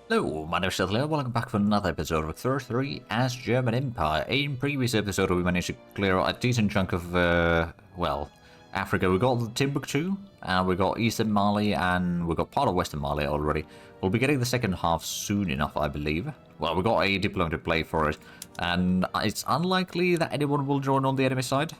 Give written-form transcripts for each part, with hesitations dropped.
Hello, my name is Shetler. Welcome back to another episode of Ep33 as German Empire. In previous episode, we managed to clear out a decent chunk of, well, Africa. We got Timbuktu, and we got Eastern Mali, and we got part of Western Mali already. We'll be getting the second half soon enough, I believe. Well, we got a diplomatic play for it, and it's unlikely that anyone will join on the enemy side.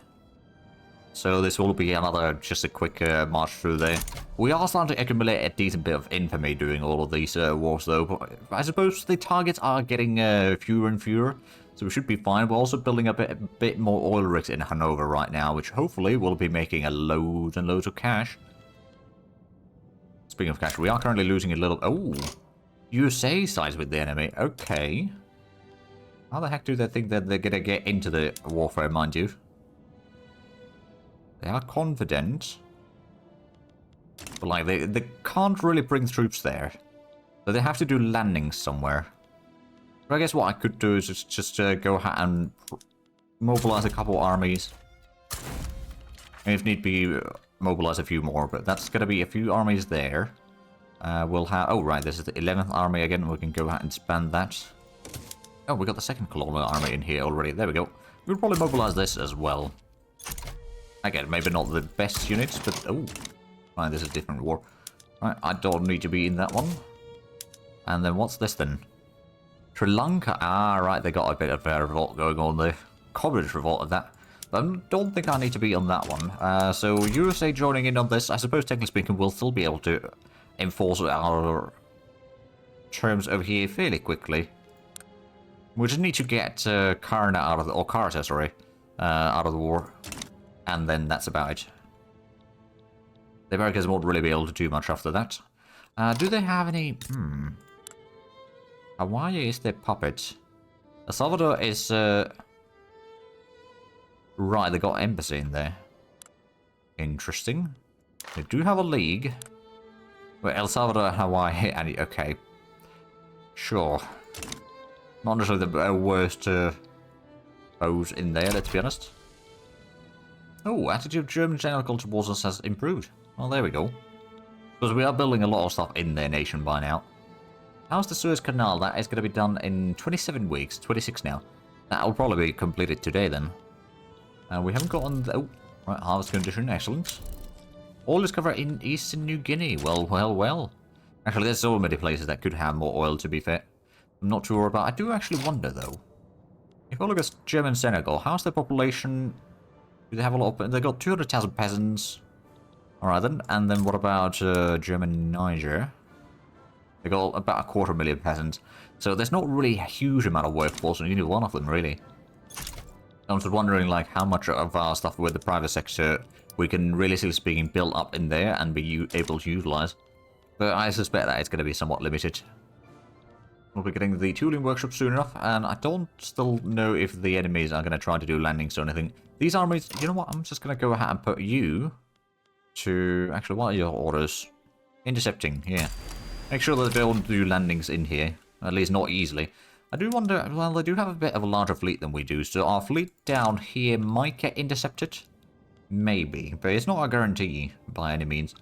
So this will be just a quick march through there. We are starting to accumulate a decent bit of infamy doing all of these wars though, but I suppose the targets are getting fewer and fewer, so we should be fine. We're also building up a bit more oil rigs in Hanover right now, which hopefully will be making a loads and loads of cash. Speaking of cash, we are currently losing a little... Oh! USA sides with the enemy, okay. How the heck do they think that they're gonna get into the warfare, mind you? They are confident, but like they can't really bring troops there, so they have to do landings somewhere. But I guess what I could do is just go ahead and mobilize a couple armies, and if need be, mobilize a few more. But that's gonna be a few armies there. We'll have. Oh right, this is the 11th army again. We can go ahead and expand that. Oh, we got the second colonial army in here already. There we go. We'll probably mobilize this as well. Again, maybe not the best units, but... Oh, right, this is a different war. Right, I don't need to be in that one. And then what's this then? Sri Lanka. Ah, right, they got a bit of a revolt going on there. Coverage revolt of that. But I don't think I need to be on that one. So USA joining in on this, I suppose technically speaking, we'll still be able to enforce our terms over here fairly quickly. We just need to get Kaarta out of the... Or Kaarta, sorry. Out of the war. And then that's about it. The Americans won't really be able to do much after that. Do they have any... Hawaii is their puppet. El Salvador is... Right, they got embassy in there. Interesting. They do have a league. Wait, El Salvador and Hawaii... And, okay. Sure. Not necessarily the worst foes in there, let's be honest. Oh, attitude of German general towards us has improved. Well, there we go. Because we are building a lot of stuff in their nation by now. How's the Suez Canal? That is going to be done in 27 weeks. 26 now. That'll probably be completed today then. We haven't gotten... Oh, right, harvest condition. Excellent. Oil is covered in Eastern New Guinea. Well, well, well. Actually, there's so many places that could have more oil, to be fair. I'm not sure about... I do actually wonder, though. If I look at German Senegal, how's their population... Do they have a lot of... They got 200,000 peasants. Alright then. And then what about German Niger? They got about 250,000 peasants. So there's not really a huge amount of workforce in either one of them, really. I'm just wondering, like, how much of our stuff with the private sector we can, realistically speaking, build up in there and be able to utilize. But I suspect that it's going to be somewhat limited. We'll be getting the tooling workshop soon enough, and I don't still know if the enemies are going to try to do landings or anything. These armies, you know what, I'm just going to go ahead and put you to... Actually, what are your orders? Intercepting, yeah. Make sure that they don't do landings in here, at least not easily. I do wonder, well, they do have a bit of a larger fleet than we do, so our fleet down here might get intercepted. Maybe, but it's not a guarantee by any means.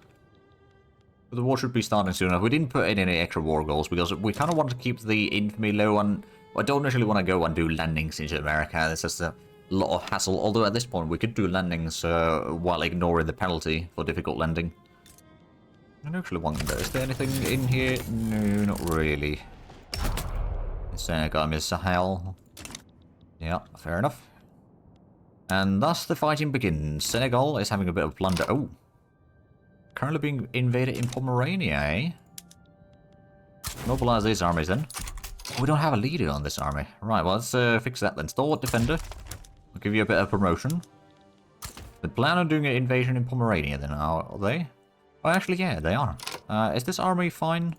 But the war should be starting soon enough. We didn't put in any extra war goals because we kind of want to keep the infamy low, and I don't actually want to go and do landings into America. It's just a lot of hassle, although at this point we could do landings while ignoring the penalty for difficult landing. I actually wonder, is there anything in here? No, not really. Senegal is Sahel. Yeah, fair enough. And thus the fighting begins. Senegal is having a bit of plunder. Oh. Currently being invaded in Pomerania, eh? Mobilize these armies then. We don't have a leader on this army. Right, well, let's fix that then. Stalwart defender. I'll give you a bit of promotion. They plan on doing an invasion in Pomerania then, are they? Oh, actually, yeah, they are. Is this army fine?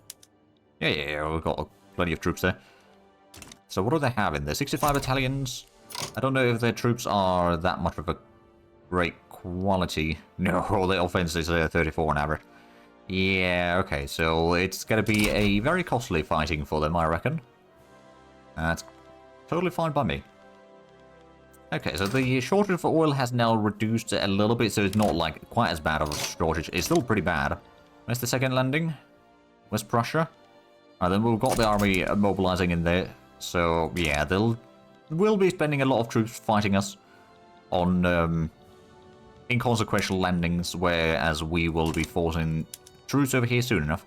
Yeah, we've got plenty of troops there. So what do they have in there? 65 battalions. I don't know if their troops are that much of a great quality. No, the offense is 34 on average. Yeah, okay, so it's going to be a very costly fighting for them, I reckon. That's totally fine by me. Okay, so the shortage for oil has now reduced a little bit, so it's not like quite as bad of a shortage. It's still pretty bad. Where's the second landing? West Prussia? Right, then we've got the army mobilizing in there. So, yeah, will be spending a lot of troops fighting us on inconsequential landings, whereas we will be forcing troops over here soon enough.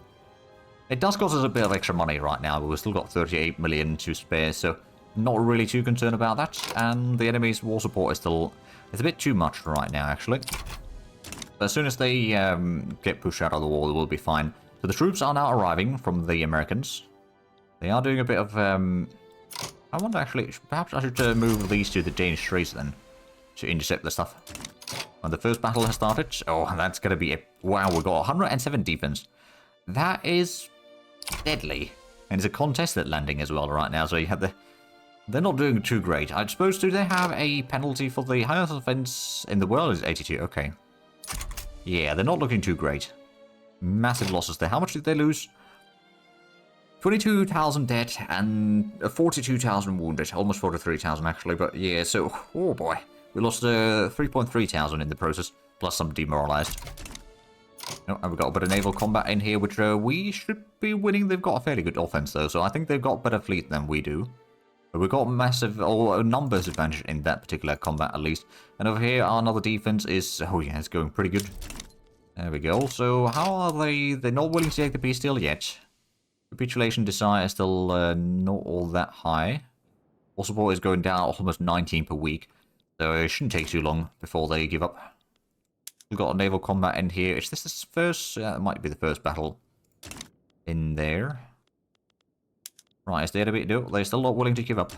It does cost us a bit of extra money right now, but we've still got 38 million to spare, so not really too concerned about that. And the enemy's war support is still... It's a bit too much right now, actually. But as soon as they get pushed out of the war, we'll be fine. So the troops are now arriving from the Americans. They are doing a bit of... I wonder, actually, perhaps I should move these to the Danish Straits then, to intercept the stuff. When the first battle has started... Oh, that's going to be... Wow, we've got 107 defense. That is deadly. And it's a contested landing as well right now, so you have the... They're not doing too great. I suppose, do they have a penalty for the highest offense in the world? Is 82, okay. Yeah, they're not looking too great. Massive losses there. How much did they lose? 22,000 dead and 42,000 wounded. Almost 43,000 actually, but yeah, so... Oh boy. We lost 3.3 thousand in the process, plus some demoralized. Oh, and we've got a bit of naval combat in here, which we should be winning. They've got a fairly good offense though, so I think they've got better fleet than we do. But we've got massive, or numbers advantage in that particular combat at least. And over here, our another defense is, oh yeah, it's going pretty good. There we go. So how are they? They're not willing to take the peace deal yet. Capitulation desire is still not all that high. War support is going down almost 19 per week. So it shouldn't take too long before they give up. We've got a naval combat in here. Is this the first? It might be the first battle in there. Right, is the enemy? No, they're still not willing to give up.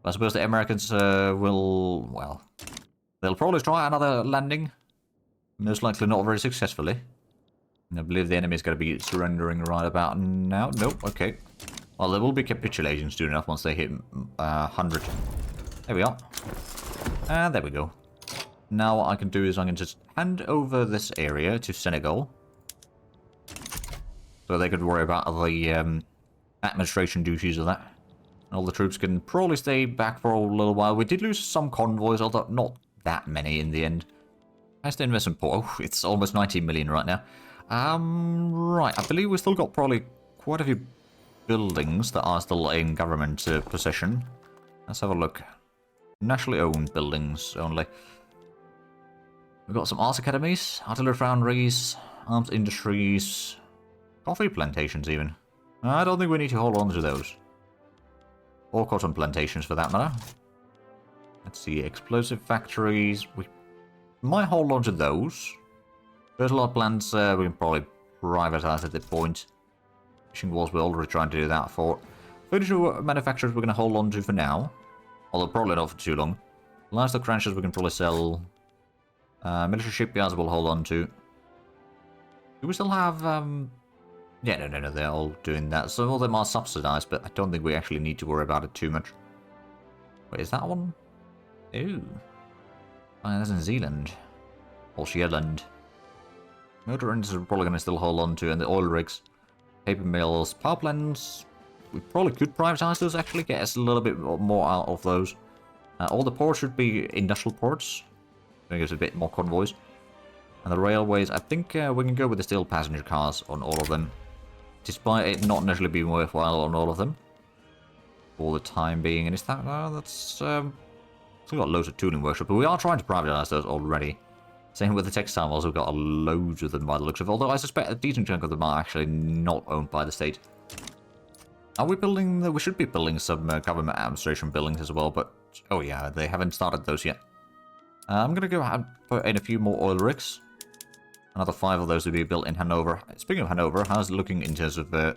I suppose the Americans will, well, they'll probably try another landing. Most likely not very successfully. I believe the enemy is going to be surrendering right about now. Nope, okay. Well, there will be capitulation soon enough once they hit 100. There we are. And there we go. Now what I can do is I can just hand over this area to Senegal. So they could worry about the administration duties of that. All the troops can probably stay back for a little while. We did lose some convoys, although not that many in the end. That's the investment port. Oh, it's almost 19 million right now. Right, I believe we've still got probably quite a few buildings that are still in government possession. Let's have a look. Nationally owned buildings only. We've got some arts academies, artillery foundries, arms industries, coffee plantations even. I don't think we need to hold on to those. Or cotton plantations for that matter. Let's see, explosive factories. We might hold on to those. Fertilizer plants, we can probably privatize at this point. Fishing walls, we're already trying to do that for. Furniture manufacturers we're going to hold on to for now. Although probably not for too long. Livestock ranches we can probably sell. Military shipyards we'll hold on to. Do we still have... Yeah, no, they're all doing that. Some of them are subsidized, but I don't think we actually need to worry about it too much. Wait, is that one? Ooh. Oh, that's in Zealand. Or Sheerland. Motor engines are probably going to still hold on to, and the oil rigs. Paper mills, power plants. We probably could privatize those actually, get us a little bit more out of those. All the ports should be industrial ports. I think it's a bit more convoys. And the railways, I think we can go with the steel passenger cars on all of them. Despite it not necessarily being worthwhile on all of them. For the time being. And is that... that's... still got loads of tooling workshop, but we are trying to privatize those already. Same with the textiles, we've got loads of them by the looks of it. Although I suspect a decent chunk of them are actually not owned by the state. Are we building... We should be building some government administration buildings as well, but... Oh yeah, they haven't started those yet. I'm going to go and put in a few more oil rigs. Another 5 of those to be built in Hanover. Speaking of Hanover, how's it looking in terms of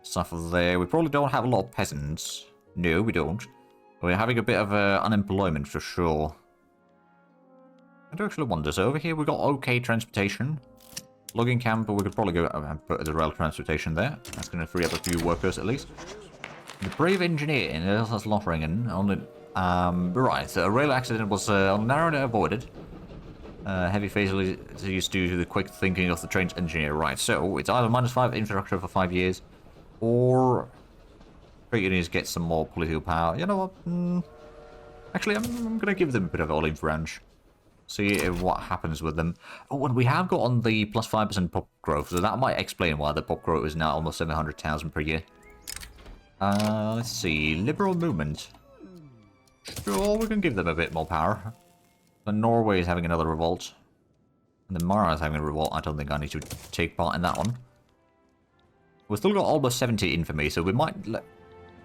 stuff there? We probably don't have a lot of peasants. No, we don't. We're having a bit of unemployment for sure. I do actually wonder. So over here we've got okay transportation. Logging camp, but we could probably go and put the rail transportation there. That's going to free up a few workers at least. The brave engineer in Lothringen only... right, so a rail accident was narrowly avoided. Heavy fatalities due to the quick thinking of the train's engineer. Right, so it's either -5 infrastructure for 5 years, or trade unions get some more political power. You know what? Actually, I'm going to give them a bit of olive branch. See what happens with them. Oh, and we have got on the plus 5% pop growth, so that might explain why the pop growth is now almost 700,000 per year. Let's see. Liberal movement. Sure, we can give them a bit more power. But Norway is having another revolt. And then Mara is having a revolt. I don't think I need to take part in that one. We've still got almost 70 infamy, so we might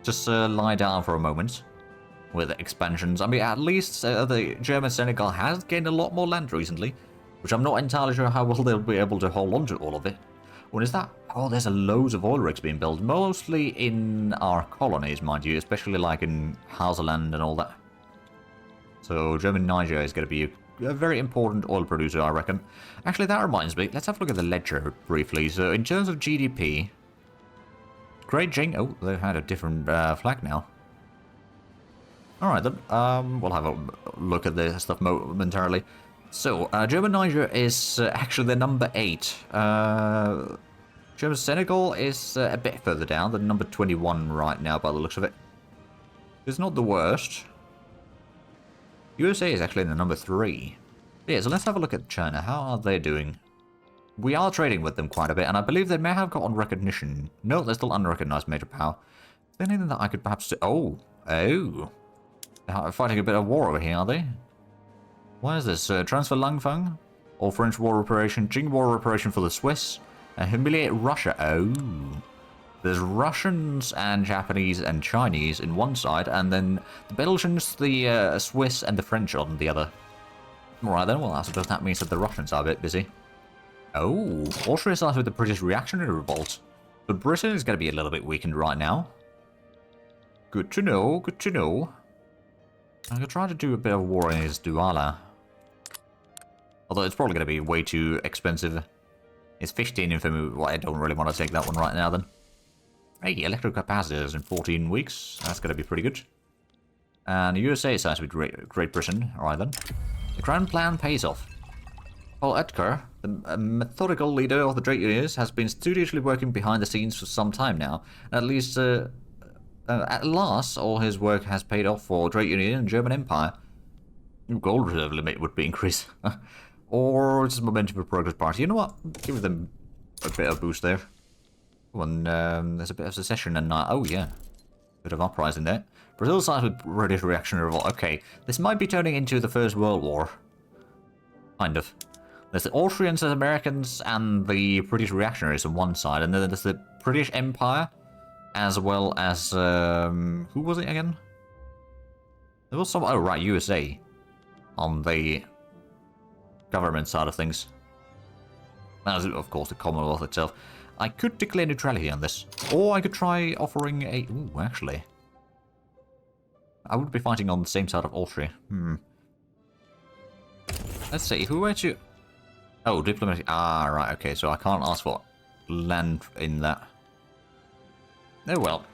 just lie down for a moment with expansions. I mean, at least the German Senegal has gained a lot more land recently, which I'm not entirely sure how well they'll be able to hold on to all of it. What is that? Oh, there's loads of oil rigs being built, mostly in our colonies, mind you, especially like in Hausaland and all that. So German Niger is going to be a very important oil producer, I reckon. Actually, that reminds me, let's have a look at the ledger briefly. So in terms of GDP, Great Jing, oh, they've had a different flag now. Alright then, we'll have a look at this stuff momentarily. So, German Niger is actually the number 8. German Senegal is a bit further down, the number 21 right now by the looks of it. It's not the worst. USA is actually in the number 3. Yeah, so let's have a look at China. How are they doing? We are trading with them quite a bit, and I believe they may have gotten recognition. No, they're still unrecognized major power. Is there anything that I could perhaps do? Oh. They're fighting a bit of war over here, are they? What is this? Transfer Langfang? All French war reparation, Qing war reparation for the Swiss, and humiliate Russia. Oh. There's Russians and Japanese and Chinese in one side, and then the Belgians, the Swiss, and the French on the other. Alright then, well I suppose that means that the Russians are a bit busy. Oh, Austria starts with the British reactionary revolt. But Britain is going to be a little bit weakened right now. Good to know, good to know. I could try to do a bit of war in his Douala. Although it's probably going to be way too expensive. It's 15 infamy. Well, I don't really want to take that one right now then. Hey, electric capacitors in 14 weeks. That's going to be pretty good. And the USA sides with Great Britain. Alright then. The Grand Plan pays off. Paul Edgar, the methodical leader of the trade unions, has been studiously working behind the scenes for some time now. At least, at last, all his work has paid off for trade union and German Empire. Gold reserve limit would be increased. Or just momentum for Progress Party. You know what? Give them a bit of boost there. When there's a bit of secession and oh yeah, bit of uprising there. Brazil sides with British reactionary revolt. Okay, this might be turning into the First World War. Kind of. There's the Austrians and Americans and the British reactionaries on one side, and then there's the British Empire, as well as who was it again? There was some. Oh right, USA on the government side of things. As of course the Commonwealth itself. I could declare neutrality on this, or I could try offering a. Ooh, actually, I would be fighting on the same side of Austria. Let's see. Who were to? Oh, diplomatic. Ah, right. Okay, so I can't ask for land in that. Oh well,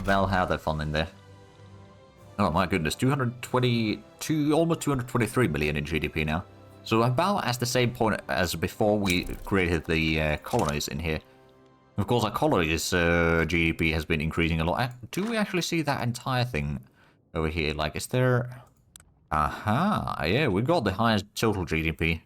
they'll have their fun in there. Oh my goodness, 222, almost 223 million in GDP now. So about at the same point as before we created the colonies in here. Of course, our colonies GDP has been increasing a lot. Do we actually see that entire thing over here? Like, is there? Aha, yeah, we got the highest total GDP.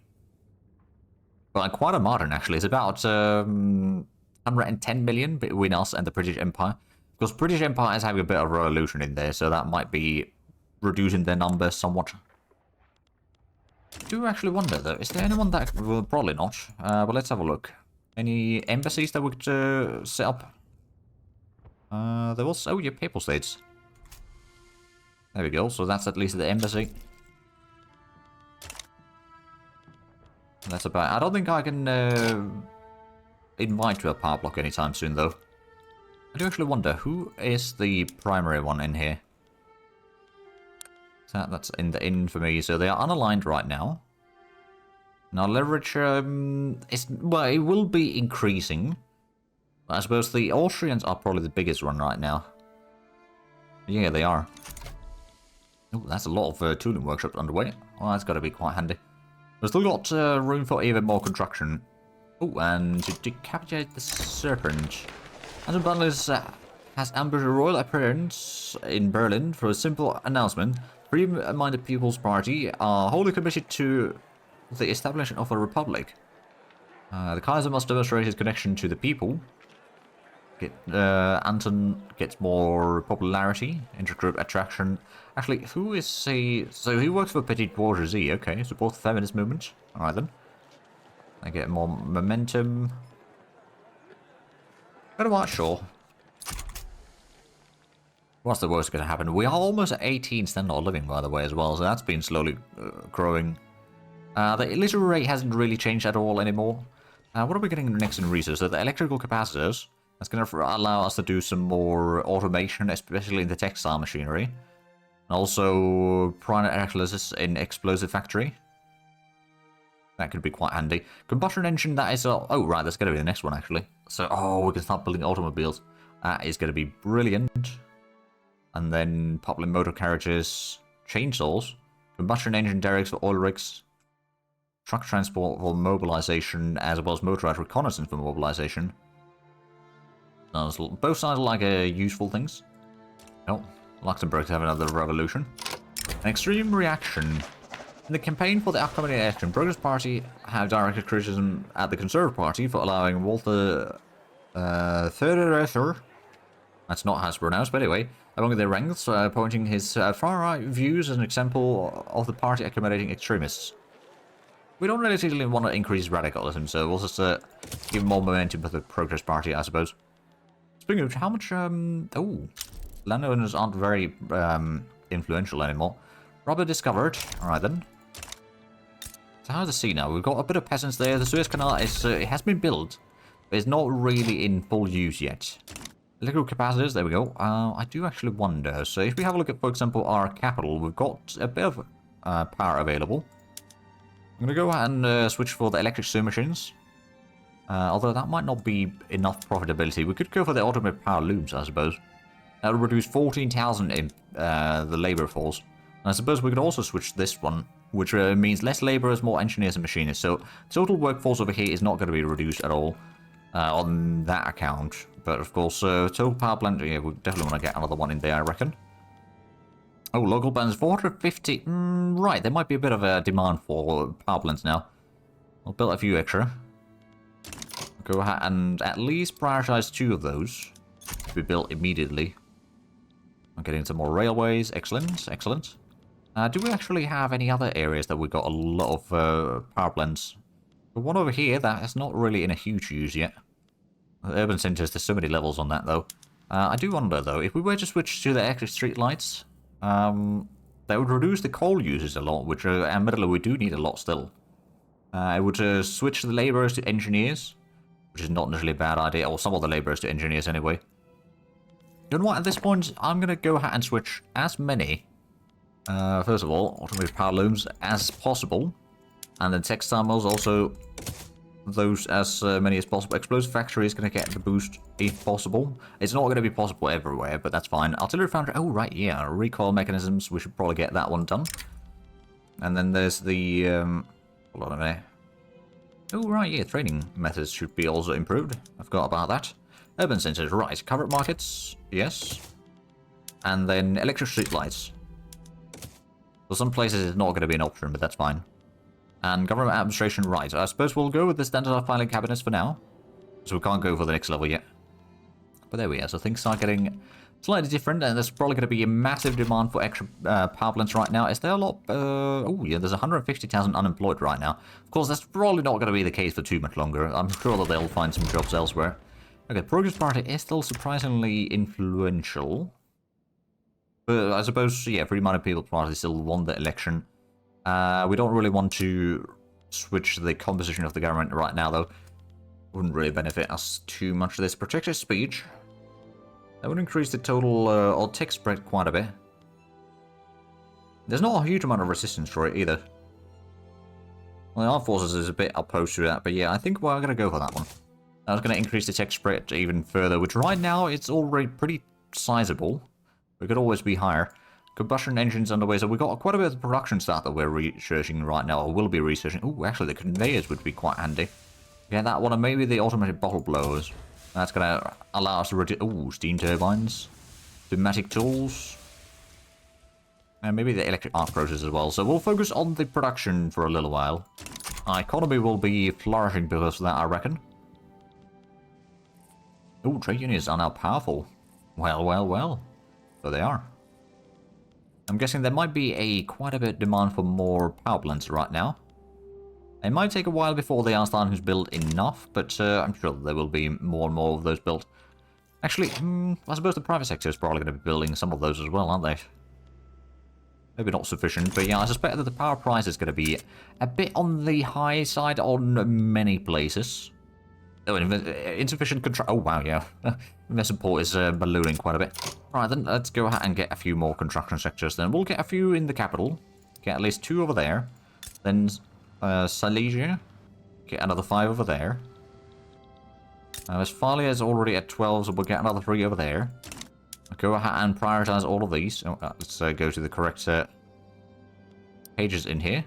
But quite a margin actually. It's about 110 million between us and the British Empire. Because British Empire is having a bit of a revolution in there, so that might be reducing their numbers somewhat. I do actually wonder though, is there anyone that... Well, probably not, but let's have a look. Any embassies that we could set up? There was... Oh, yeah, Papal States. There we go, so that's at least the embassy. That's about... I don't think I can invite to a power block anytime soon though. I do actually wonder, who is the primary one in here? That's in the infamy, so they are unaligned right now. Now leverage, well, it will be increasing. I suppose the Austrians are probably the biggest one right now. Yeah, they are. Oh, that's a lot of tooling workshops underway. Well, that's got to be quite handy. We've still got room for even more construction. Oh, and to decapitate the serpent. Adam Butler has ambushed a royal appearance in Berlin for a simple announcement. Free-minded People's Party are wholly committed to the establishment of a republic. The Kaiser must demonstrate his connection to the people. Anton gets more popularity, intergroup attraction. Actually, who is he? So he works for Petit Bourgeoisie, okay. Support the feminist movement. Alright then. I get more momentum. Pretty much sure. What's the worst going to happen? We are almost at 18 standard of living, by the way, as well, so that's been slowly growing. The literary rate hasn't really changed at all anymore. What are we getting next in research? So the electrical capacitors. That's going to allow us to do some more automation, especially in the textile machinery. And also, primary electrolysis in explosive factory. That could be quite handy. Combustion engine, that is... oh, right, that's going to be the next one, actually. So, we can start building automobiles. That is going to be brilliant. And then, Poplin motor carriages, chainsaws, combustion engine derricks for oil rigs, truck transport for mobilization, as well as motorized reconnaissance for mobilization. Both sides are like useful things. Oh, Luxembourg's having another revolution. An extreme reaction. In the campaign for the upcoming election, Progress Party have directed criticism at the Conservative Party for allowing Walter Thurder, that's not how it's pronounced, but anyway, among their ranks, pointing his far-right views as an example of the party accommodating extremists. We don't really want to increase radicalism, so we'll just give more momentum to the Progress Party, I suppose. Speaking of how much, landowners aren't very influential anymore. Rubber discovered. Alright then. So how's the sea now? We've got a bit of peasants there. The Suez Canal is it has been built, but it's not really in full use yet. Electrical capacitors, there we go. I do actually wonder. So if we have a look at, for example, our capital, we've got a bit of power available. I'm going to go ahead and switch for the electric steam machines. Although that might not be enough profitability. We could go for the automated power looms, I suppose. That would reduce 14,000 in the labor force. And I suppose we could also switch this one, which means less laborers, more engineers and machinists. So total workforce over here is not going to be reduced at all on that account. But of course, total power plant, yeah, we definitely want to get another one in there, I reckon. Oh, local plants, 450. Right, there might be a bit of a demand for power plants now. I'll build a few extra. Go ahead and at least prioritize 2 of those to be built immediately. I'm getting some more railways. Excellent, excellent. Do we actually have any other areas that we've got a lot of power plants? The one over here that is not really in a huge use yet. The urban centres, there's so many levels on that though. I do wonder though, if we were to switch to the electric street lights, that would reduce the coal uses a lot, which admittedly we do need a lot still. It would switch the labourers to engineers, which is not necessarily a bad idea, or some of the labourers to engineers anyway. You know what, at this point, I'm going to go ahead and switch as many, first of all, automated power looms as possible, and then textile mills also, those as many as possible. Explosive factory is going to get the boost if possible. It's not going to be possible everywhere, but that's fine. Artillery foundry, oh right, yeah, recoil mechanisms, we should probably get that one done. And then there's the, hold on a minute. Oh, right, yeah, trading methods should be also improved. I forgot about that. Urban centers, right. Covered markets, yes. And then electric street lights. For some places it's not going to be an option, but that's fine. And government administration, right. I suppose we'll go with the standard filing cabinets for now. So we can't go for the next level yet. But there we are. So things start getting slightly different, and there's probably going to be a massive demand for extra power plants right now. Is there a lot? Oh, yeah, there's 150,000 unemployed right now. Of course, that's probably not going to be the case for too much longer. I'm sure that they'll find some jobs elsewhere. Okay, Progress Party is still surprisingly influential. But I suppose, yeah, Free-minded People's Party still won the election. We don't really want to switch the composition of the government right now, though. Wouldn't really benefit us too much. This protected speech. That would increase the total or text spread quite a bit. There's not a huge amount of resistance for it either. Well, the armed forces is a bit opposed to that, but yeah, I think we're going to go for that one. I was going to increase the text spread even further, which right now it's already pretty sizable. We could always be higher. Combustion engines underway, so we've got quite a bit of production stuff that we're researching right now, or will be researching. Oh, actually, the conveyors would be quite handy. Yeah, that one, and maybe the automated bottle blowers. That's going to allow us to reduce... Ooh, steam turbines. Pneumatic tools. And maybe the electric arc process as well. So we'll focus on the production for a little while. Our economy will be flourishing because of that, I reckon. Oh, trade unions are now powerful. Well, well, well. So they are. I'm guessing there might be quite a bit of demand for more power plants right now. It might take a while before they are starting to build enough, but I'm sure there will be more and more of those built. Actually, I suppose the private sector is probably going to be building some of those as well, aren't they? Maybe not sufficient, but yeah, I suspect that the power price is going to be a bit on the high side on many places. Oh, insufficient control. Oh, wow, yeah. Investment port is ballooning quite a bit. Right, then let's go ahead and get a few more construction sectors. Then we'll get a few in the capital. Get at least 2 over there. Then Silesia. Get another 5 over there. Westphalia is already at 12, so we'll get another 3 over there. I'll go ahead and prioritize all of these. Oh, let's go to the correct pages in here.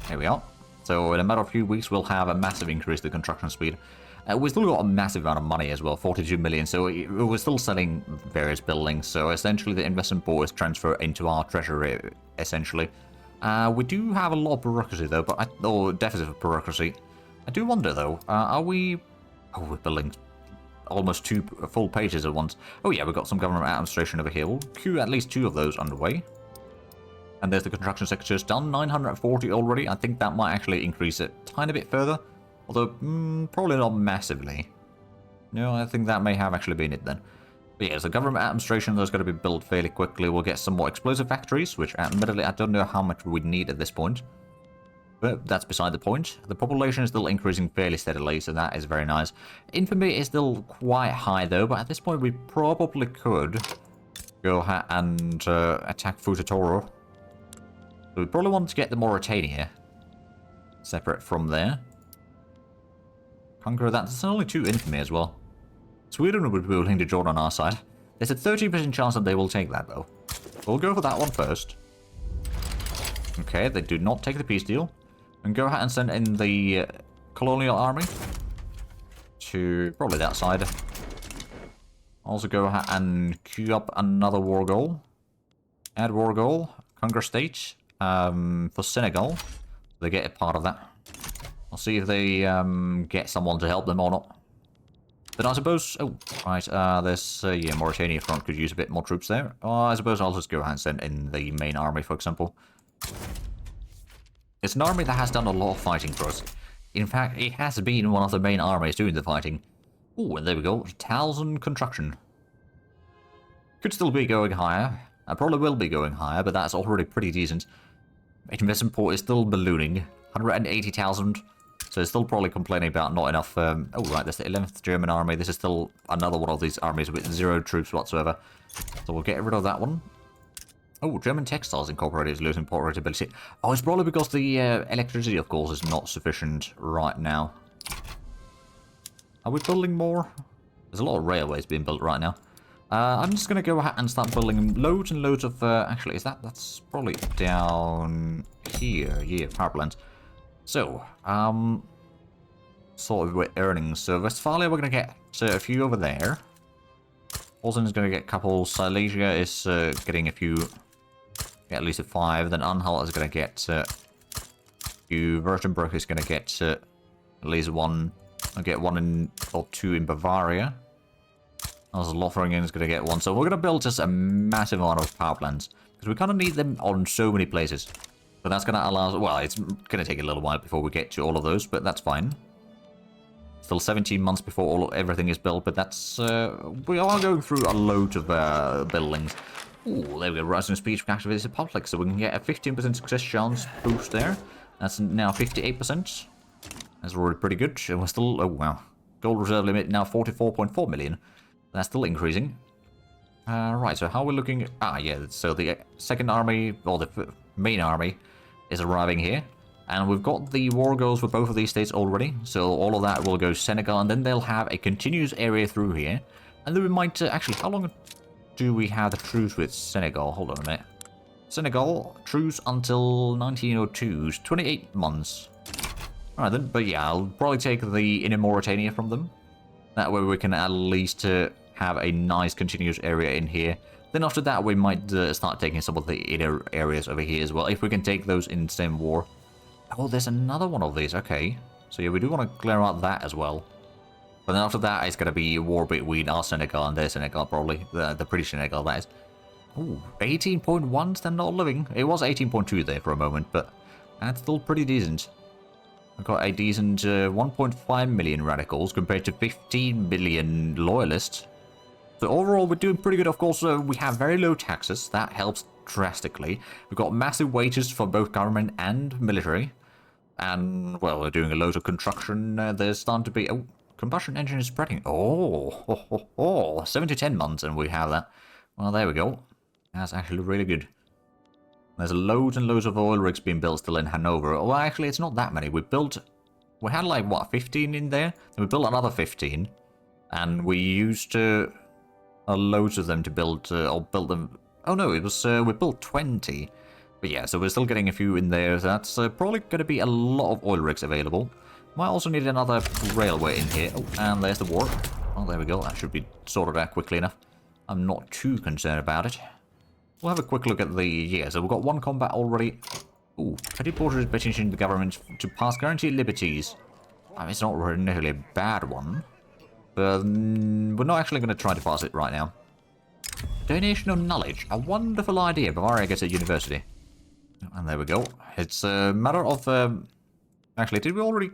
There we are. So in a matter of a few weeks, we'll have a massive increase to construction speed. We've still got a massive amount of money as well, 42 million. So we're still selling various buildings. So essentially, the investment board is transferred into our treasury, essentially. We do have a lot of bureaucracy, though, or deficit of bureaucracy. I do wonder, though, are we... Oh, we're building almost 2 full pages at once. Oh yeah, we've got some government administration over here. We'll queue at least 2 of those underway. And there's the construction sectors done, 940 already. I think that might actually increase it a tiny bit further. Although, probably not massively. No, I think that may have actually been it then. But yeah, so government administration that's going to be built fairly quickly. We'll get some more explosive factories, which admittedly I don't know how much we'd need at this point. But that's beside the point. The population is still increasing fairly steadily, so that is very nice. Infamy is still quite high though, but at this point we probably could go ahead and attack Futa Toro. So we probably want to get the Mauritania separate from there. Conquer that. There's only 2 infamy as well. Sweden would be willing to join on our side. There's a 30% chance that they will take that though. We'll go for that one first. Okay, they do not take the peace deal. And go ahead and send in the Colonial army to probably that side. Also go ahead and queue up another war goal. Add war goal. Conquer state for Senegal. They get a part of that. I'll see if they get someone to help them or not. But I suppose... Oh, right. There's... yeah, Mauritania front could use a bit more troops there. I suppose I'll just go ahead and send in the main army, for example. It's an army that has done a lot of fighting for us. In fact, it has been one of the main armies doing the fighting. Oh, and there we go. 1,000 construction. Could still be going higher. I probably will be going higher, but that's already pretty decent. Investment port is still ballooning. 180,000. So it's still probably complaining about not enough... oh, right, that's the 11th German army. This is still another one of these armies with 0 troops whatsoever. So we'll get rid of that one. Oh, German Textiles Incorporated is losing port rateability. Oh, it's probably because the electricity, of course, is not sufficient right now. Are we building more? There's a lot of railways being built right now. I'm just going to go ahead and start building loads and loads of... actually, is that... That's probably down here. Yeah, power plants. So, sort of with earnings. So, Westphalia, we're going to get a few over there. Olsen is going to get a couple. Silesia is getting a few... At least a 5. Then Anhalt is going to get a few. Württemberg is going to get at least 1. I'll get 1 in, or 2 in Bavaria. Also, Lothringen is going to get 1. So we're going to build just a massive amount of power plants. Because we kind of need them on so many places. But that's going to allow us... Well, it's going to take a little while before we get to all of those, but that's fine. Still 17 months before everything is built, but that's... we are going through a load of buildings. Ooh, there we go. Rising speed for activated public, so we can get a 15% success chance boost there. That's now 58%. That's already pretty good. And we're still... Oh, wow. Gold reserve limit now 44.4 million. That's still increasing. Right, so how are we looking... Ah, yeah, so the second army, or the main army, is arriving here. And we've got the war goals for both of these states already. So all of that will go to Senegal, and then they'll have a continuous area through here. And then we might... actually, how long do we have the truce with Senegal? Hold on a minute. Senegal, truce until 1902. 28 months. Alright then, but yeah, I'll probably take the inner Mauritania from them. That way we can at least have a nice continuous area in here. Then after that, we might start taking some of the inner areas over here as well, if we can take those in the same war. Oh, there's another one of these, okay. So yeah, we do want to clear out that as well. But then after that, it's going to be a war between our Senegal and their Senegal, probably. The British Senegal, that is. Ooh, 18.1 standard of living. It was 18.2 there for a moment, but that's still pretty decent. We've got a decent 1.5 million radicals compared to 15 million loyalists. So overall, we're doing pretty good. Of course, we have very low taxes. That helps drastically. We've got massive wages for both government and military. And, well, we're doing a load of construction. There's starting to be... Oh, combustion engine is spreading. Oh, 7 to 10 months, and we have that. Well, there we go. That's actually really good. There's loads and loads of oil rigs being built still in Hanover. Well, actually, it's not that many. We had like, what, 15 in there? Then we built another 15. And we used loads of them to build, or build them... Oh no, it was, we built 20. But yeah, so we're still getting a few in there. So that's probably going to be a lot of oil rigs available. Might also need another railway in here. Oh, and there's the war. Oh, there we go. That should be sorted out quickly enough. I'm not too concerned about it. We'll have a quick look at the... Yeah, so we've got one combat already. Ooh, petty porters petitioning the government to pass guaranteed liberties. I mean, it's not really a bad one. But we're not actually going to try to pass it right now. Donation of knowledge. A wonderful idea. Bavaria gets a university. And there we go. It's a matter of... Actually, did we already...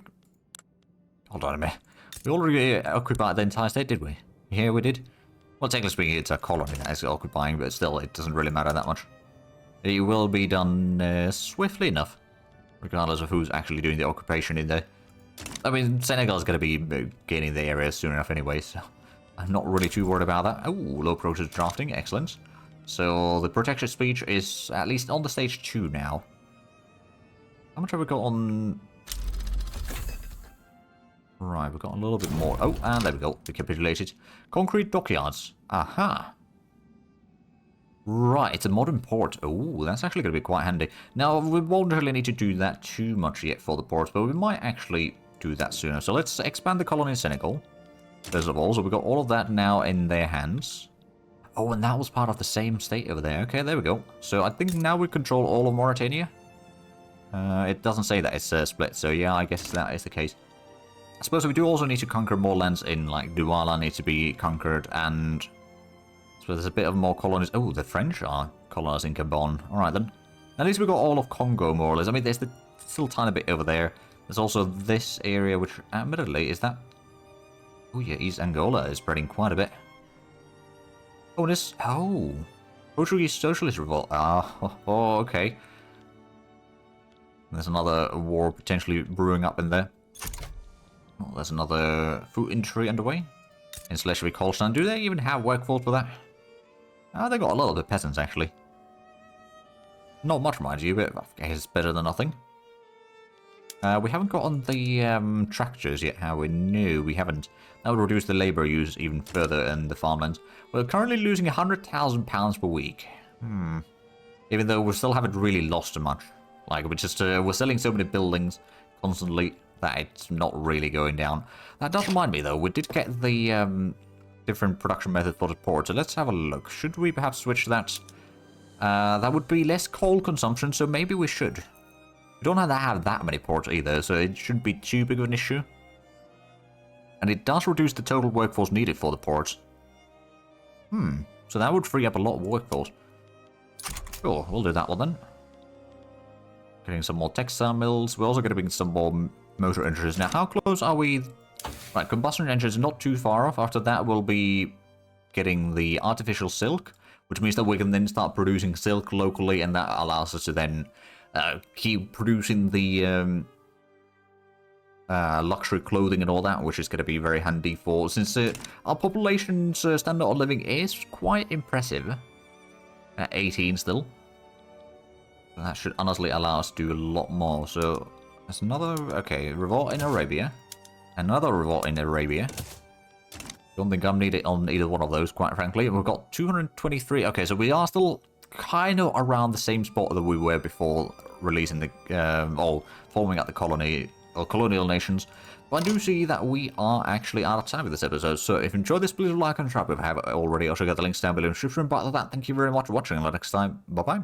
Hold on a minute. We already occupied the entire state, did we? Yeah, we did. Well, technically speaking, it's a colony that is occupying, but still, it doesn't really matter that much. It will be done swiftly enough, regardless of who's actually doing the occupation in there. I mean, Senegal's going to be gaining the area soon enough anyway, so I'm not really too worried about that. Oh, low process drafting, excellent. So the protection speech is at least on the stage 2 now. How much have we got on... Right, we've got a little bit more. Oh, and there we go. We capitulated. Concrete dockyards. Aha. Right, it's a modern port. Oh, that's actually going to be quite handy. Now, we won't really need to do that too much yet for the ports, but we might actually do that sooner. So let's expand the colony in Senegal. First of all, so we've got all of that now in their hands. Oh, and that was part of the same state over there. Okay, there we go. So I think now we control all of Mauritania. It doesn't say that it's split, so yeah, I guess that is the case. I suppose we do also need to conquer more lands in, like, Douala needs to be conquered, and so there's a bit of more colonies. Oh, the French are colonizing Gabon. Alright then. At least we've got all of Congo, more or less. I mean, there's still a tiny bit over there. There's also this area, which, admittedly, is that... Oh yeah, East Angola is spreading quite a bit. Oh, this... Oh! Portuguese Socialist Revolt. Ah, oh, okay. There's another war potentially brewing up in there. Oh, there's another food industry underway. In Schleswig-Holstein. Do they even have workforce for that? Oh, they got a lot of the peasants, actually. Not much, mind you, but I guess it's better than nothing. We haven't got on the tractors yet, how we know we haven't. That would reduce the labour use even further in the farmlands. We're currently losing £100,000 per week. Even though we still haven't really lost much. Like, we're selling so many buildings constantly that it's not really going down. That does remind me, though, we did get the different production method for the port, so let's have a look. Should we perhaps switch that? That would be less coal consumption, so maybe we should. We don't have to have that many ports either, so it shouldn't be too big of an issue. And it does reduce the total workforce needed for the ports. So that would free up a lot of workforce. Sure, we'll do that one then. Getting some more textile mills. We're also going to bring some more motor engines. Now, how close are we? Right, combustion engines not too far off. After that, we'll be getting the artificial silk, which means that we can then start producing silk locally, and that allows us to then keep producing the luxury clothing and all that, which is going to be very handy for, since our population's standard of living is quite impressive. At 18 still. That should honestly allow us to do a lot more. So, there's another... Okay, revolt in Arabia. Another revolt in Arabia. Don't think I'm needed on either one of those, quite frankly. We've got 223... Okay, so we are still kind of around the same spot that we were before releasing the... or forming up the colony... or colonial nations. But I do see that we are actually out of time with this episode, so if you enjoyed this, please like and subscribe if you haven't already. Also, get the links down below in the description. But other than that, thank you very much for watching. Until next time, bye-bye.